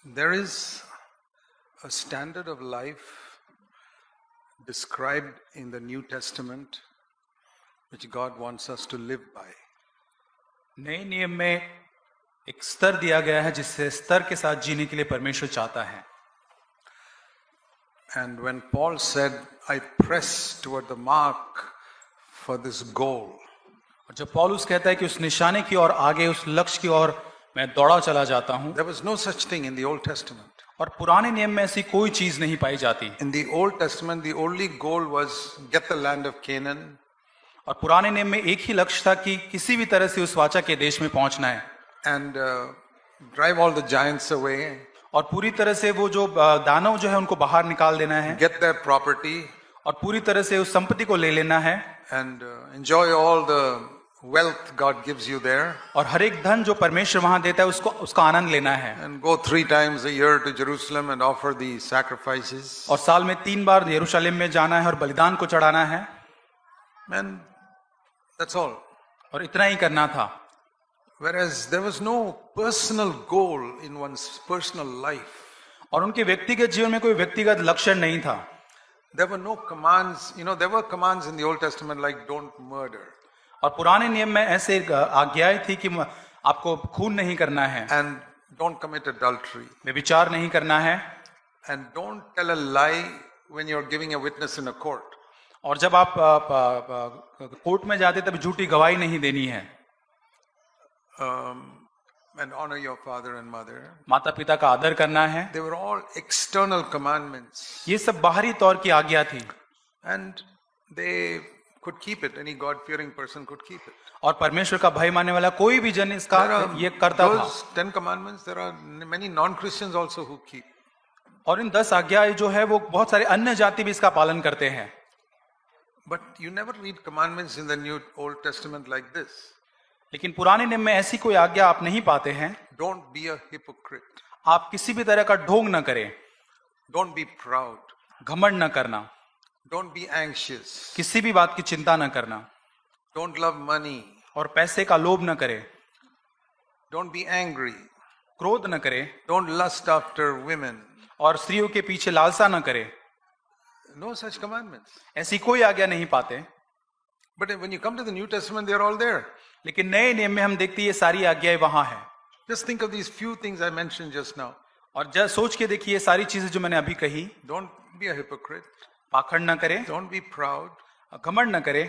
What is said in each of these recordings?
There is a standard of life described in the New Testament which God wants us to live by. नए नियम में एक स्तर दिया गया है जिससे स्तर के साथ जीने के लिए परमेश्वर चाहता है. And when Paul said, I press toward the mark for this goal, और जब पौलुस कहता है कि उस निशाने की ओर आगे उस लक्ष्य की ओर मैं दौड़ा चला जाता हूं, there was no such thing in the Old Testament. और पुराने नियम में ऐसी कोई चीज नहीं पाई जाती. In the Old Testament, the only goal was get the land of Canaan. और पुराने नियम में एक ही लक्ष्य था कि किसी भी तरह से उस वाचा के देश में पहुंचना है and drive all the giants away, और पूरी तरह से वो जो दानव जो है उनको बाहर निकाल देना है get their property, और पूरी तरह से उस संपत्ति को ले लेना है and enjoy all the wealth God gives you there, और हर एक धन जो परमेश्वर वहां देता है उसका आनंद लेना है and go 3 times a year to Jerusalem and offer the sacrifices. और साल में 3 बार यरूशलेम में जाना है और बलिदान को चढ़ाना है. And that's all. और इतना ही करना था. Whereas there was no personal goal in one's personal life. और उनके व्यक्तिगत जीवन में कोई व्यक्तिगत लक्ष्य नहीं था. There were no commands, there were commands in the Old Testament like don't murder. और पुराने नियम में ऐसे आज्ञाएं थी कि आपको खून नहीं करना है, And don't commit adultery. व्यभिचार नहीं करना है, And don't tell a lie when you're giving a witness in a court. और जब आप कोर्ट में जाते तब झूठी गवाही नहीं देनी है. And honor your father and mother. माता पिता का आदर करना है. They were all external commandments. ये सब बाहरी तौर की आज्ञा थी. And they could keep it. Any God-fearing person could keep it. और परमेश्वर का भय मानने वाला कोई भी जन इसका ये करता था. Those 10 commandments, there are many non-Christians also who keep. और इन 10 आज्ञाएं जो है वो बहुत सारे अन्य जाति भी इसका पालन करते हैं. But you never read commandments in the New Old Testament like this. लेकिन पुराने नियम में ऐसी कोई आज्ञा आप नहीं पाते हैं. Don't be a hypocrite. आप किसी भी तरह का ढोंग न करें. Don't be proud. घमंड न करना. Don't be anxious. किसी भी बात की चिंता न करना. Don't love money. और पैसे का लोभ न करे. Don't be angry. क्रोध न करे. Don't lust after women. और स्त्रियों के पीछे लालसा न करे. No such commandments. ऐसी कोई आज्ञा नहीं पाते. But when you come to the New Testament, they are all there. लेकिन नए नियम में हम देखते हैं ये सारी आज्ञाएं वहां है. Just think of these few things I mentioned just now. और जब सोच के देखिए ये सारी चीजें जो मैंने अभी कही. Don't be a hypocrite. पाखंड न करे. Don't be proud. घमंड न करे.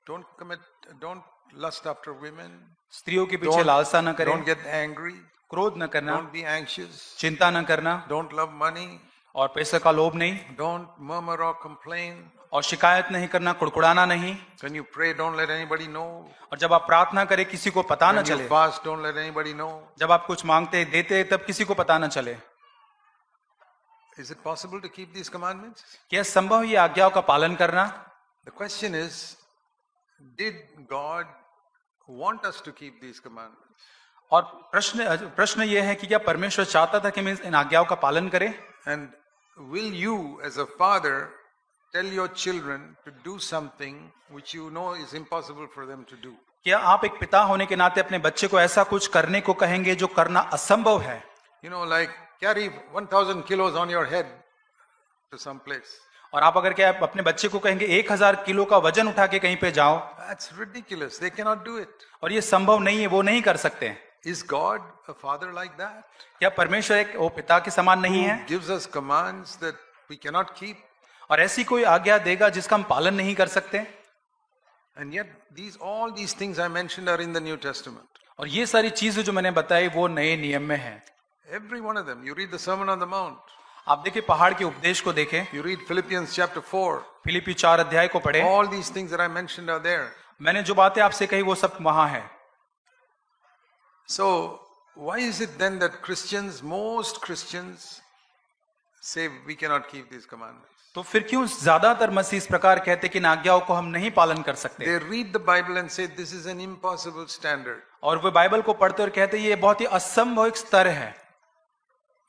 Don't lust after women. स्त्रियों के पीछे लालसा न करे. Don't get angry. क्रोध न करना. Don't be anxious. चिंता न करना. Don't love money. और पैसे का लोभ नहीं. Don't murmur or complain. और शिकायत नहीं करना, कुड़कुड़ाना नहीं. When you pray, don't let anybody know. और जब आप प्रार्थना करें किसी को पता न When चले. you fast, don't let anybody know. जब आप कुछ मांगते देते तब किसी को पता न चले. Is it possible to keep these commandments? क्या संभव ये आज्ञाओं का पालन करना? The question is, did God want us to keep these commandments? और प्रश्न ये है कि क्या परमेश्वर चाहता था कि हम इन आज्ञाओं का पालन करें? And will you, as a father, tell your children to do something which you know is impossible for them to do? क्या आप एक पिता होने के नाते अपने बच्चे को ऐसा कुछ करने को कहेंगे जो करना असंभव है? Like carry 1,000 kilos on your head to some place. और आप अगर क्या अपने बच्चे को कहेंगे 1000 किलो का वजन उठा के कहीं पे जाओ. That's ridiculous. They cannot do it. और ये संभव नहीं है, वो नहीं कर सकते. Is God a father like that? क्या परमेश्वर एक वो पिता के समान नहीं है? Gives us commands that we cannot keep. और ऐसी कोई आज्ञा देगा जिसका हम पालन नहीं कर सकते? And yet all these things I mentioned are in the New Testament. और ये सारी चीजें जो मैंने बताई वो नए नियम में है. Every one of them. You read the Sermon on the Mount. आप देखिए पहाड़ के उपदेश को देखें. You read Philippians chapter 4. फिलिप्पी 4 अध्याय को पढ़ें. All these things that I mentioned are there. मैंने जो बातें आपसे कही वो सब वहां है. So why is it then that most Christians say we cannot keep these commandments? तो फिर क्यों ज्यादातर मसीह इस प्रकार कहते कि इन आज्ञाओं को हम नहीं पालन कर सकते? They read the Bible and say this is an impossible standard. और वे बाइबल को पढ़ते और कहते ये बहुत ही असंभव एक स्तर है.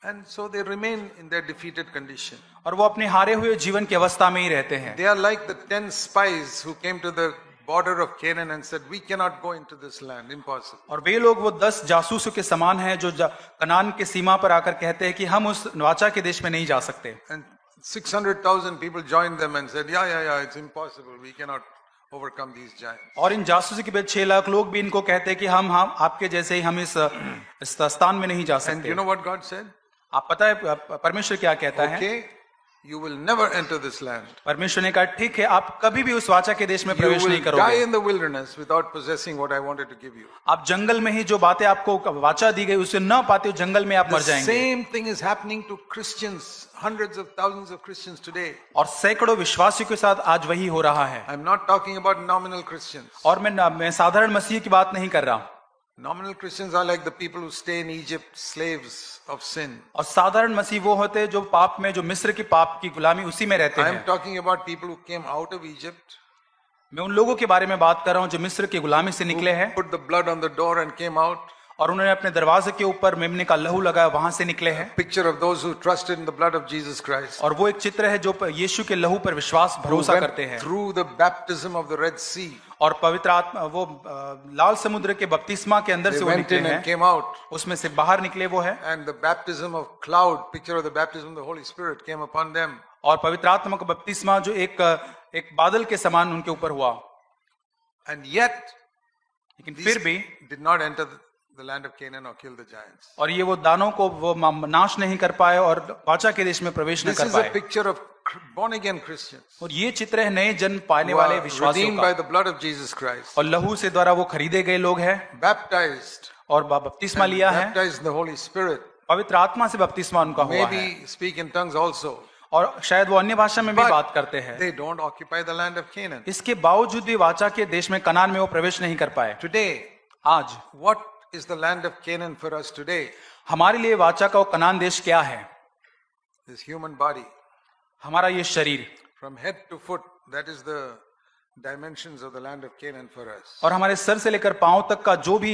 And so they remain in their defeated condition. और वो अपने हारे हुए जीवन की अवस्था में ही रहते हैं. They are like the 10 spies who came to the border of Canaan and said, we cannot go into this land, impossible. और वे लोग वो 10 जासूसों के समान हैं जो कनान के सीमा पर आकर कहते हैं कि हम उस वाचा के देश में नहीं जा सकते। And 600,000 people joined them and said, yeah, it's impossible. We cannot overcome these giants. और इन जासूसों के बाद 6 लाख लोग भी इनको कहते हैं कि हम आपके जैसे ही हम इस स्थान में नहीं जा And सकते। you know what God said? आप पता है परमेश्वर क्या कहता है? Okay, you will never enter this land. परमेश्वर ने कहा ठीक है, आप कभी भी उस वाचा के देश में You प्रवेश नहीं will die करोगे। in the wilderness without possessing what I wanted to give you. आप जंगल में ही जो बातें आपको वाचा दी गई उसे न पाते हो, जंगल में आप The मर जाएंगे। same thing is happening to Christians, hundreds of thousands of Christians today. और सैकड़ों विश्वासियों के साथ आज वही हो रहा है। I'm not talking about nominal Christians. और मैं साधारण मसीह की बात नहीं कर रहा। Nominal Christians are like the people who stay in Egypt, slaves of sin. और साधारण मसीह वो होते हैं जो पाप में, जो मिस्र की पाप की गुलामी उसी में रहते I am हैं। talking about people who came out of Egypt, मैं उन लोगों के बारे में बात कर रहा हूँ जो मिस्र की गुलामी से निकले हैं put the blood on the door and came out. और उन्होंने अपने दरवाजे के ऊपर मेमने का लहू लगाया, वहां से निकले हैं। Picture of those who trusted in the blood of Jesus Christ. और वो एक चित्र है जो यीशु के लहू पर विश्वास Who भरोसा went करते हैं। through the baptism of the Red Sea. और पवित्र आत्मा वो लाल समुद्र के बपतिस्मा के अंदर They से वो went निकले in and हैं, came out. उसमें से बाहर निकले वो है। And the baptism of cloud, picture of the baptism of the Holy Spirit came upon them. और पवित्र आत्मा का बपतिस्मा जो एक बादल के समान उनके ऊपर हुआ। And yet, लेकिन these फिर भी did not enter the land of Canaan or kill the giants. और ये वो दानों को वो नाश नहीं कर पाए और वाचा के देश में प्रवेश न This कर is a पाए। picture of born again Christians और ये चित्र है नए जन्म पाने who वाले are विश्वासियों redeemed by का। the blood of Jesus Christ, और लहू से द्वारा वो खरीदे गए लोग हैं baptized, और बपतिस्मा and लिया है। baptized in the Holy Spirit, पवित्र आत्मा से बपतिस्मा उनका हुआ है। maybe speak in tongues also. और शायद वो अन्य भाषा में भी But बात करते हैं। they don't occupy the land of Canaan. इसके बावजूद भी वाचा के देश में कनान में वो प्रवेश नहीं कर पाए। Today, आज what is the land of Canaan for us today? हमारे लिए वाचा का वो कनान देश क्या है? This human body, हमारा ये शरीर from head to foot, that is the dimensions of the land of Canaan for us. और हमारे सर से लेकर पांव तक का जो भी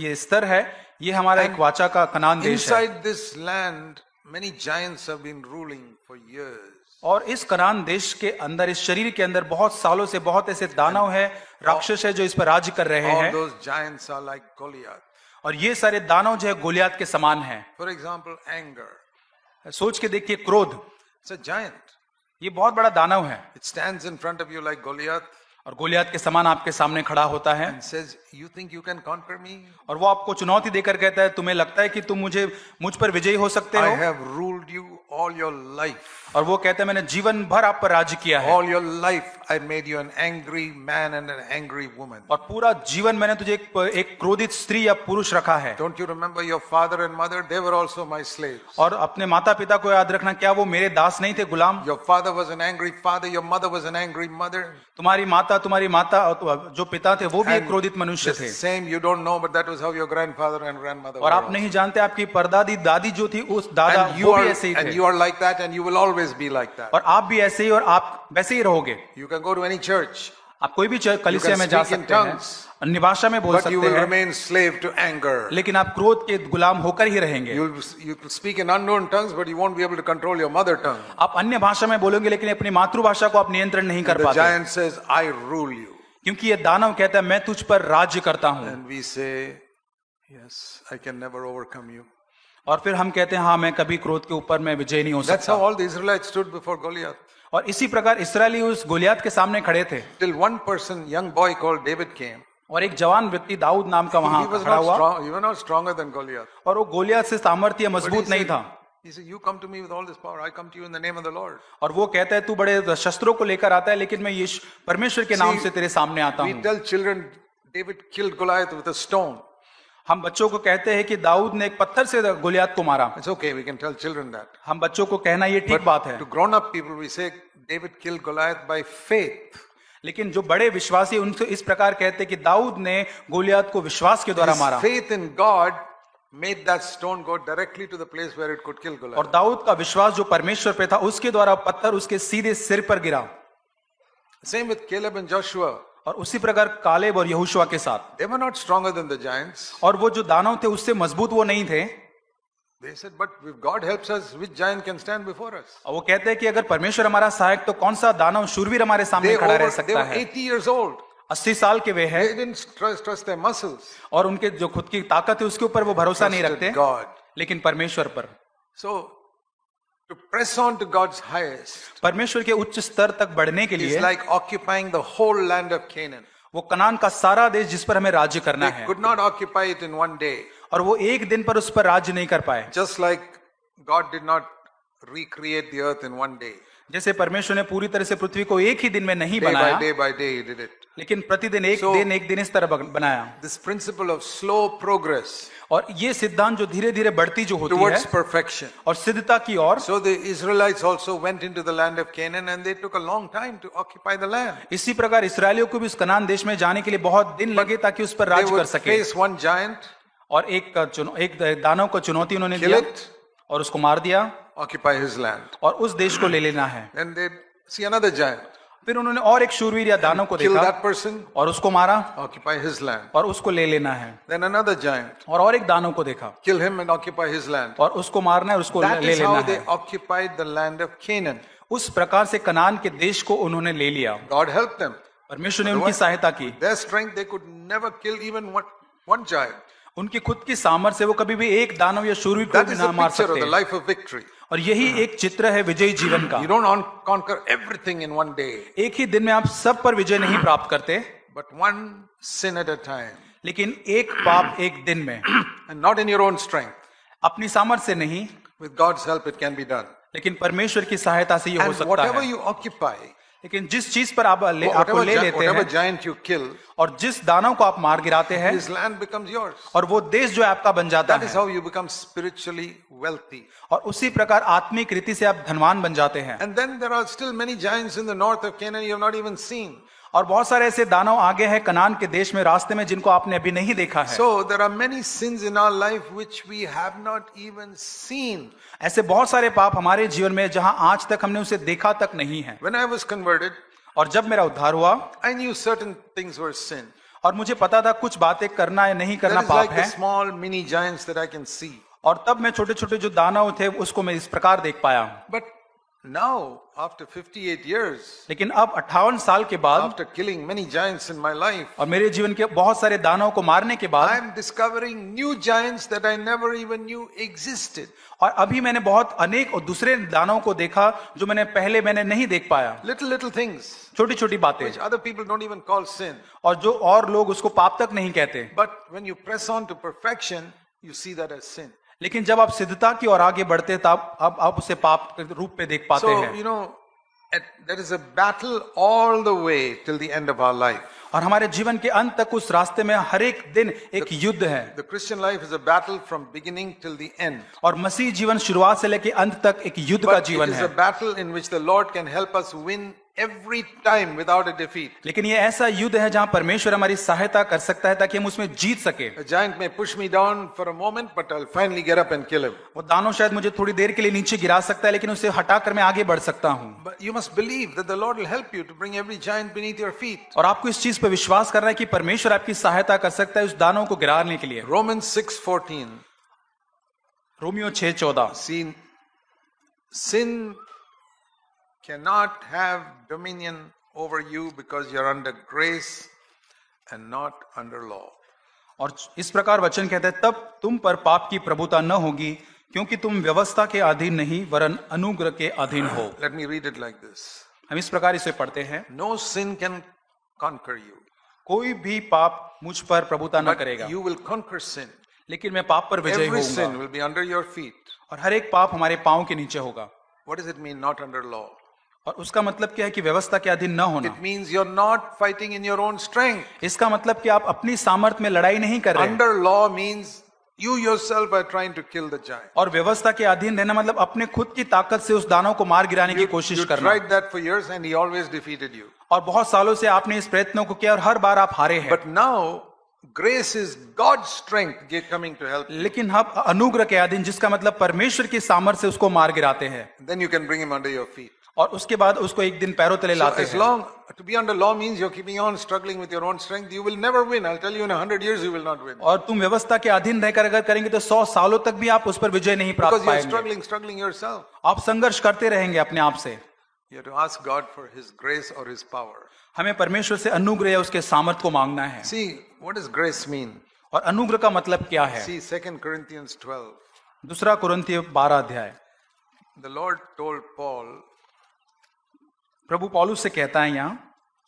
ये स्तर है, ये हमारा एक वाचा का कनान देश है। Inside this land, many giants have been ruling for years. और इस कनान देश के अंदर, इस शरीर के अंदर बहुत सालों से बहुत ऐसे दानव है, राक्षस है जो इस पर राज्य कर रहे All हैं। those giants are like Goliath. और ये सारे दानव जो है गोलियात के समान हैं। For example, anger. सोच के देखिए, क्रोध, It's a giant. ये बहुत बड़ा दानव है It stands in front of you like Goliath और गोलियात के समान आपके सामने खड़ा होता है। and says, "You think you can conquer me? और वो आपको चुनौती देकर कहता है, तुम्हें लगता है कि तुम मुझ पर विजयी हो सकते I हो? have ruled you all your life. और वो कहता है, मैंने जीवन भर आप पर राज्य किया है All your life I made you an angry man and an angry woman. और पूरा जीवन मैंने तुझे एक क्रोधित स्त्री या पुरुष रखा है। Don't you remember your father and mother? They were also my slaves. और अपने माता पिता को याद रखना, क्या वो मेरे दास नहीं थे, गुलाम? Your father was an angry father, your mother was an angry mother. तुम्हारी माता जो पिता थे वो भी एक क्रोधित मनुष्य The थे। same you don't know, but that was how your grandfather and grandmother और were. आप नहीं जानते, आपकी परदादी दादी जो थी, उस दादा And you वो are, भी ऐसे ही and थे। you are like that, and you will always be like that. और आप भी ऐसे ही, और आप वैसे ही रहोगे। You can go to any church, आप कोई भी कलीसिया में जा speak in सकते हैं, tongues, अन्य भाषा में बोल but you सकते will हैं, remain slave to anger. लेकिन आप क्रोध के गुलाम होकर ही रहेंगे। You will speak in unknown tongues, but you won't be able to control your mother tongue. आप अन्य भाषा में बोलोगे लेकिन अपनी मातृभाषा को आप नियंत्रण नहीं कर The पाते, giant says, "I rule you," क्योंकि ये दानव कहता है, मैं तुझ पर राज्य करता हूं। and we say, "Yes, I can never overcome you." और फिर हम कहते हैं, हाँ, मैं कभी क्रोध के ऊपर मैं विजय नहीं हो That's how सकता। all the Israelites stood before Goliath. और इसी प्रकार इस्राएली उस गोलियात के सामने खड़े थे Till one person, young boy called David came. और एक जवान व्यक्ति दाऊद नाम का वहां He was खड़ा not हुआ strong. He was not stronger than Goliath. और वो गोलियात से सामर्थ्य But he मजबूत नहीं said, था। he said, "You come to me with all this power. I come to you in the name of the Lord." और वो कहता है, तू बड़े शस्त्रों को लेकर आता है, लेकिन मैं यीशु परमेश्वर के नाम See, से तेरे सामने आता We हूँ। tell children, David killed Goliath with a stone. हम बच्चों को कहते हैं कि दाऊद ने एक पत्थर से गोलियात को मारा। It's okay. We can tell children that. हम बच्चों को कहना ये ठीक बात है, To grown-up people, we say David killed Goliath by faith. लेकिन जो बड़े विश्वासी उनसे इस प्रकार कहते हैं कि दाऊद ने गोलियात को विश्वास के द्वारा His मारा। faith in God made that stone go directly to the place where it could kill और Goliath. दाऊद का विश्वास जो परमेश्वर पे था, उसके द्वारा पत्थर उसके सीधे सिर पर गिरा। Same with Caleb and Joshua. और उसी प्रकार कालेब और यहोशुआ के साथ, They were not stronger than the giants. और वो जो दानव थे उससे मजबूत वो नहीं थे। They said, "But if God helps us, which giant can stand before us?" और वो कहते हैं कि अगर परमेश्वर हमारा सहायक तो कौन सा दानव शूरवीर हमारे सामने खड़ा रह They सकता were है। 80 years old. 80 साल के वे हैं They didn't trust their muscles. और उनके जो खुद की ताकत है उसके ऊपर वो भरोसा नहीं Trusted रखते, God. लेकिन परमेश्वर पर। So, to press on to God's highest परमेश्वर के उच्च स्तर तक बढ़ने के is लिए like occupying the whole land of Canaan. वो कनान का सारा देश जिस पर हमें राज्य करना They है, could not occupy it in one day. और वो एक दिन पर उस पर राज्य नहीं कर पाए। Just like God did not recreate the earth in one day. जैसे परमेश्वर ने पूरी तरह से पृथ्वी को एक ही दिन में नहीं Day बनाया, by day He did it. लेकिन प्रतिदिन एक So- दिन इस तरह बनाया। This principle of slow progress और ये सिद्धांत जो धीरे धीरे बढ़ती जो होती है towards perfection. और सिद्धता की ओर, So the Israelites also went into the land of Canaan and they took a long time to occupy the land. इसी प्रकार इसराइलियों को भी उस कनान देश में जाने के लिए बहुत दिन लगे ताकि उस पर They राज्य कर would सके। face one giant, और एक दानव को चुनौती उन्होंने kill दिया it, और उसको मार दिया occupy his land. और उस देश को ले लेना है। Then they'd see another giant, फिर उन्होंने और एक शूरवीर या दानव को kill देखा that person, और उसको मारा occupy his land. और उसको ले लेना है। Then another giant, और एक दानव को देखा kill him and occupy his land. और उसको मारना है और उसको That ले is लेना how they है। occupied the land of Canaan. उस प्रकार से कनान के देश को उन्होंने ले लिया। God helped them. परमेश्वर ने उनकी सहायता की। Their strength, they could never kill even one giant. उनकी खुद की सामर्थ्य से वो कभी भी एक दानव या शूरवीर को That भी is ना the मार picture of the सकते। life of victory. और यही एक चित्र है विजयी जीवन का। You don't conquer everything in one day, एक ही दिन में आप सब पर विजय नहीं प्राप्त करते, but one sin at a time. लेकिन एक पाप एक दिन में, And not in your own strength. अपनी सामर्थ्य से नहीं, With God's help, it can be done. लेकिन परमेश्वर की सहायता से ये हो And सकता whatever है। you occupy, लेकिन जिस चीज पर आपको ले लेते whatever हैं giant you kill, और जिस दानव को आप मार गिराते हैं, his land becomes yours. और वो देश जो है आपका बन जाता That is है, how you become spiritually wealthy. और उसी प्रकार आत्मिक रीति से आप धनवान बन जाते हैं। And then there are still many giants in the north of Canaan you have not even seen. और बहुत सारे ऐसे दानव आगे हैं कनान के देश में रास्ते में जिनको आपने अभी नहीं देखा है। So there are many sins in our life which we have not even seen. ऐसे बहुत सारे पाप हमारे जीवन में जहां आज तक हमने उसे देखा तक नहीं है। When I was converted, और जब मेरा उद्धार हुआ I knew certain things were sin. और मुझे पता था कुछ बातें करना या नहीं करना That is पाप like the है, small mini giants that I can see. और तब मैं छोटे छोटे जो दानव थे उसको मैं इस प्रकार देख पाया। But now, after 58 years, लेकिन अब 58 साल के बाद after killing many giants in my life, और मेरे जीवन के बहुत सारे दानवों को मारने के I बाद, am discovering new giants that I never even knew existed. और अभी मैंने बहुत अनेक और दूसरे दानवों को देखा जो मैंने नहीं देख पाया। Little things छोटी छोटी बातें which other people don't even call sin. और जो और लोग उसको पाप तक नहीं कहते, But when you press on to perfection, you see that as sin. लेकिन जब आप सिद्धता की ओर आगे बढ़ते तब अब आप उसे पाप के रूप में देख पाते So, हैं। you know, there is a battle all the way till the end of our life. और हमारे जीवन के अंत तक उस रास्ते में हर एक दिन एक युद्ध है। The Christian life is a battle from beginning till the end. और मसीह जीवन शुरुआत से लेकर अंत तक एक युद्ध का But it जीवन is है। a battle in which the Lord can help us win every time without a defeat. लेकिन ये ऐसा युद्ध है जहां परमेश्वर हमारी सहायता कर सकता है ताकि हम उसमें जीत सके। A giant may push me down for a moment, but I'll finally get up and kill him. वो दानव शायद मुझे थोड़ी देर के लिए नीचे गिरा सकता है, लेकिन उसे हटाकर मैं आगे बढ़ सकता हूँ। But you must believe that the Lord will help you to bring every giant beneath your feet. और आपको इस चीज पर विश्वास करना है कि परमेश्वर आपकी सहायता कर सकता है उस दानव को गिराने के लिए। Romans 6:14. Romeo 6:14। See, sin cannot have dominion over you because you're under grace and not under law. और इस प्रकार वचन कहता है, तब तुम पर पाप की प्रभुता न होगी क्योंकि तुम व्यवस्था के अधीन नहीं वरन अनुग्रह के अधीन हो। Let me read it like this. हम इस प्रकार इसे पढ़ते हैं, No sin can conquer you, कोई भी पाप मुझ पर प्रभुता न but करेगा, you will conquer sin. लेकिन मैं पाप पर विजयी Every sin होऊंगा will be under your feet. और हर एक पाप हमारे पांव के नीचे होगा। What does it mean, not under law? और उसका मतलब क्या है कि व्यवस्था के अधीन न होना। It means you're not fighting in your own strength. इसका मतलब कि आप अपनी सामर्थ्य में लड़ाई नहीं कर रहे हैं। Under law means you yourself are trying to kill the giant. और व्यवस्था के अधीन रहना मतलब अपने खुद की ताकत से उस दानव को मार गिराने की कोशिश You करना। tried that for years and he always defeated you. और बहुत सालों से आपने इस प्रयत्नों को किया और हर बार आप हारे हैं। But now, grace is God's strength coming to help you. लेकिन हम अनुग्रह के अधीन, जिसका मतलब परमेश्वर की सामर्थ्य से उसको मार गिराते हैं Then you can bring him under your feet. और उसके बाद उसको एक दिन पैरों तले So लाते as हैं। long, to be under law means you're keeping on struggling with your own strength. You will never win. I'll tell you in 100 years you will not win. और तुम व्यवस्था के अधीन रहकर अगर करेंगे तो 100 सालों तक भी आप उस पर विजय नहीं प्राप्त Because you're पाएंगे। struggling yourself. आप संघर्ष करते रहेंगे अपने आप से। You have to ask God for his grace or his power. हमें परमेश्वर से अनुग्रह या उसके सामर्थ को मांगना है। See, what does grace mean? और अनुग्रह का मतलब क्या है? See 2 Corinthians 12. दूसरा कुरिन्थियों 12 अध्याय। The Lord told Paul, प्रभु पौलुस से कहता है यहाँ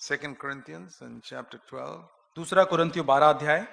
2 Corinthians in chapter 12, दूसरा कुरिन्थियों 12 अध्याय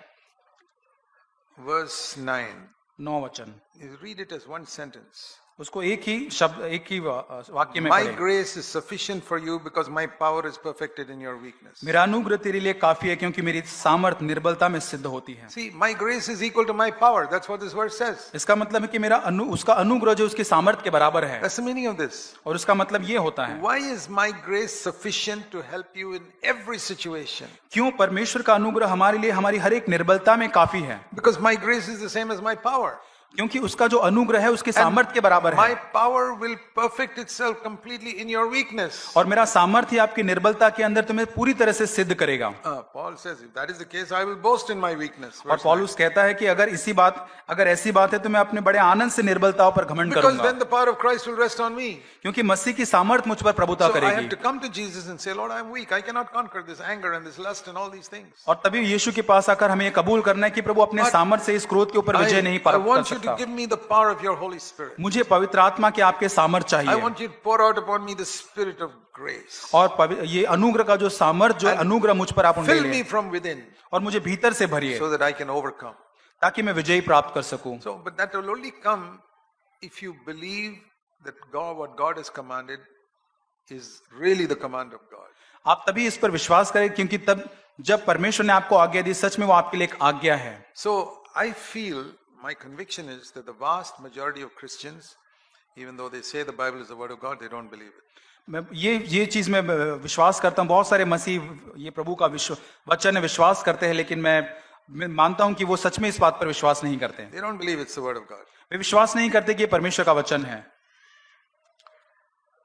verse 9. 9 वचन। You read it as one sentence. उसको एक ही शब्द, एक ही वाक्य में My पढ़ें। grace is sufficient for you because my power is perfected in your weakness. मेरा अनुग्रह तेरे लिए काफी है क्योंकि मेरी सामर्थ निर्बलता में सिद्ध होती है। See, my grace is equal to my power. That's what this verse says. इसका मतलब है कि मेरा उसका अनुग्रह जो उसकी सामर्थ के बराबर है। That's the meaning of this. और उसका मतलब ये होता है, Why is my grace sufficient to help you in every situation? क्यों परमेश्वर का अनुग्रह हमारे लिए हमारी हर एक निर्बलता में काफी है? Because my grace is the same as my power. क्योंकि उसका जो अनुग्रह है उसके सामर्थ के बराबर My है। power will perfect itself completely in your weakness. और मेरा सामर्थ्य आपकी निर्बलता के अंदर तुम्हें पूरी तरह से सिद्ध करेगा। Paul says, if that is the case, I will boast in my weakness. और पौलुस कहता है कि अगर ऐसी बात है तो मैं अपने बड़े आनंद से निर्बलताओं पर घमंड Because करूंगा, then the power of Christ will rest on me. क्योंकि मसीह की सामर्थ मुझ पर प्रभुता So I have करेगी। to come to Jesus and say, Lord, I am weak. I cannot conquer this anger and this lust and all these things. और तभी यीशु के पास आकर हमें ये कबूल करना है कि प्रभु अपने सामर्थ से इस क्रोध के ऊपर विजय नहीं I कर want you to सकता। give me the power of your Holy Spirit. मुझे पवित्र आत्मा के आपके सामर्थ I चाहिए। want you to pour out upon me the spirit of grace. और ये अनुग्रह का जो सामर्थ, जो अनुग्रह मुझ पर आप उंडे Fill me लें from within और मुझे भीतर से भरिए so that I can overcome. ताकि मैं विजय प्राप्त कर सकूं। So, but that will only come if you believe that God, what God has commanded is really the command of God. आप तभी इस पर विश्वास करें क्योंकि तब जब परमेश्वर ने आपको आज्ञा दी, सच में वो आपके लिए एक आज्ञा है। So, I feel, my conviction is that the vast majority of Christians, even though they say the Bible is the word of God, they don't believe it. मैं ये चीज में विश्वास करता हूँ, बहुत सारे मसीह ये प्रभु का वचन विश्वास करते हैं, लेकिन मैं मानता हूँ कि वो सच में इस बात पर विश्वास नहीं करते। They don't believe it's the word of God. वे विश्वास नहीं करते कि ये परमेश्वर का वचन है।